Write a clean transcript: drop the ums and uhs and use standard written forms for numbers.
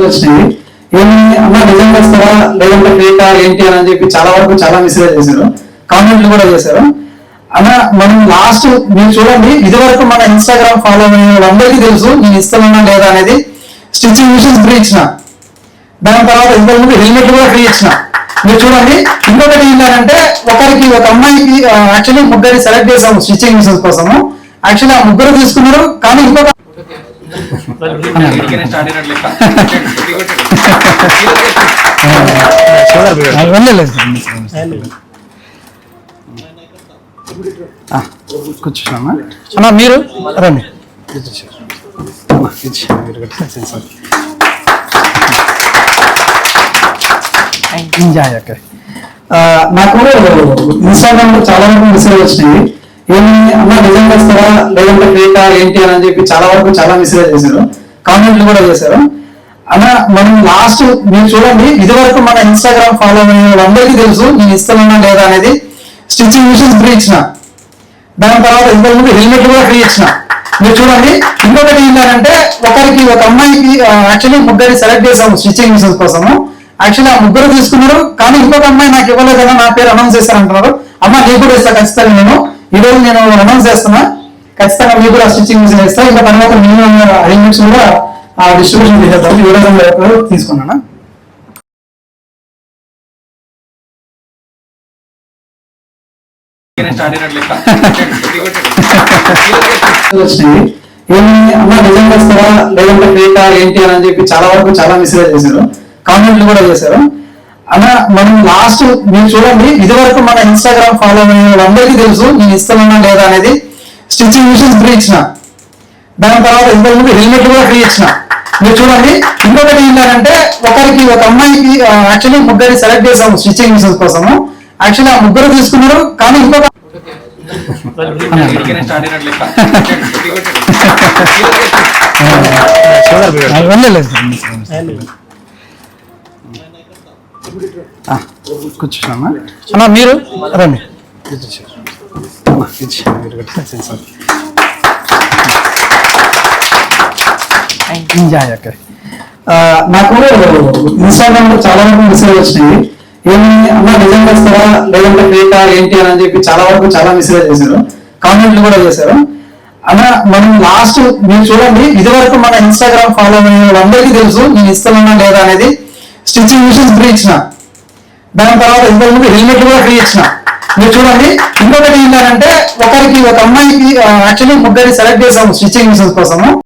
వచ్చినాయి అమ్మ నిజంగా వస్తారా లేదంటే ఫేకా ఏంటి అని చెప్పి చాలా వరకు చాలా మెసేజ్ చేశారు, కామెంట్లు కూడా చేశారు. అన్న మనం లాస్ట్ మీరు చూడండి, ఇది వరకు మన ఇన్స్టాగ్రామ్ ఫాలో అయిన వాళ్ళందరికీ తెలుసు నేను ఇస్తానన్నా లేదా అనేది. స్టిచ్చింగ్ మిషన్స్ ఫ్రీ ఇచ్చిన, దాని తర్వాత ఇంతకు ముందు హెల్మెట్ కూడా ఫ్రీ ఇచ్చిన. మీరు చూడండి, ఇంకొకటి ఏంటంటే ఒకరికి ఒక అమ్మాయికి యాక్చువల్లీ ముగ్గురు సెలెక్ట్ చేసాము స్టిచ్చింగ్ మిషన్స్ కోసము. యాక్చువల్లీ ఆ ముగ్గురు తీసుకున్నారు, కానీ ఇంకొక కూర్చోమ్మా అమ్మా, మీరు రండి. నాకు ఇన్స్టాగ్రామ్ లో చాలా వరకు మెసేజ్ వచ్చినాయి, ఏమి అమ్మ నిజంగా వస్తారా లేదంటే ఫేకా ఏంటి అని చెప్పి చాలా వరకు చాలా మెసేజ్ చేశారు, కామెంట్లు కూడా చేశారు. అన్న మనం లాస్ట్ మీరు చూడండి, ఇది వరకు మన ఇన్స్టాగ్రామ్ ఫాలో అయిన వాళ్ళందరికీ తెలుసు నేను ఇస్తానన్నా లేదా అనేది. స్టిచ్చింగ్ మిషన్స్ ఫ్రీ ఇచ్చిన, దాని తర్వాత ఇంతకు ముందు హెల్మెట్ కూడా ఫ్రీ ఇచ్చిన. మీరు చూడండి, ఇంకొకటి ఏంటంటే ఒకరికి ఒక అమ్మాయికి యాక్చువల్లీ ముగ్గురు సెలెక్ట్ చేసాము స్టిచ్చింగ్ మిషన్స్ కోసము. యాక్చువల్లీ ఆ ముగ్గురు తీసుకున్నారు, కానీ ఇంకొక అమ్మాయి నాకు ఇవ్వలేదన్నా నా పేరు అనౌన్స్ చేస్తారంటున్నారు. అమ్మ నీకు కూడా ఇస్తా ఖచ్చితంగా, నేను ఈరోజు నేను అనౌన్స్ చేస్తున్నా, ఖచ్చితంగా మీకు కూడా స్టిచ్చింగ్ మిషన్ ఇస్తా. ఇంకా తర్వాత మినిమం అరేంజ్మెంట్స్ కూడా ఆ డిస్ట్రిబ్యూషన్ చేసేద్దాం. ఈ విధంగా తీసుకున్నాను. వచ్చినాయి ఏమి అమ్మ నిజంగా వస్తారా లేదంటే ఫేకా ఏంటి అని చెప్పి చాలా వరకు చాలా మెసేజ్ చేశారు, కామెంట్లు కూడా చేశారు. అన్న మనం లాస్ట్ మీరు చూడండి, ఇది వరకు మన ఇన్స్టాగ్రామ్ ఫాలో అయిన వాళ్ళందరికీ తెలుసు నేను ఇస్తానన్నా లేదా అనేది. స్టిచ్చింగ్ మిషన్స్ ఫ్రీ ఇచ్చిన, దాని తర్వాత ఇంతకు ముందు హెల్మెట్ కూడా ఫ్రీ ఇచ్చిన. మీరు చూడండి, ఇంకొకటి ఏంటంటే ఒకరికి ఒక అమ్మాయికి యాక్చువల్లీ ముగ్గురు సెలెక్ట్ చేసాము స్టిచ్చింగ్ మిషన్స్ కోసము. యాక్చువల్లీ ఆ ముగ్గురు తీసుకున్నారు, కానీ ఇంకొక కూర్చోమ్మా అమ్మా, మీరు రండి. నాకు ఇన్స్టాగ్రామ్ లో చాలా వరకు మెసేజ్ వచ్చినాయి, ఏమి అమ్మ నిజంగా వస్తారా లేదంటే ఫేకా ఏంటి అని చెప్పి చాలా వరకు చాలా మెసేజ్ చేశారు, కామెంట్లు కూడా చేశారు. అన్న మనం లాస్ట్ మీరు చూడండి, ఇది వరకు మన ఇన్స్టాగ్రామ్ ఫాలో అయిన వాళ్ళందరికీ తెలుసు నేను ఇస్తానన్నా లేదా అనేది. స్టిచ్చింగ్ మిషన్స్ ఫ్రీ ఇచ్చిన, దాని తర్వాత ఇంతకు ముందు హెల్మెట్ కూడా ఫ్రీ ఇచ్చిన. మీరు చూడండి, ఇంకొకటి ఏంటంటే ఒకరికి ఒక అమ్మాయికి యాక్చువల్లీ ముగ్గురు సెలెక్ట్ చేసాము స్టిచ్చింగ్ మిషన్స్ కోసము.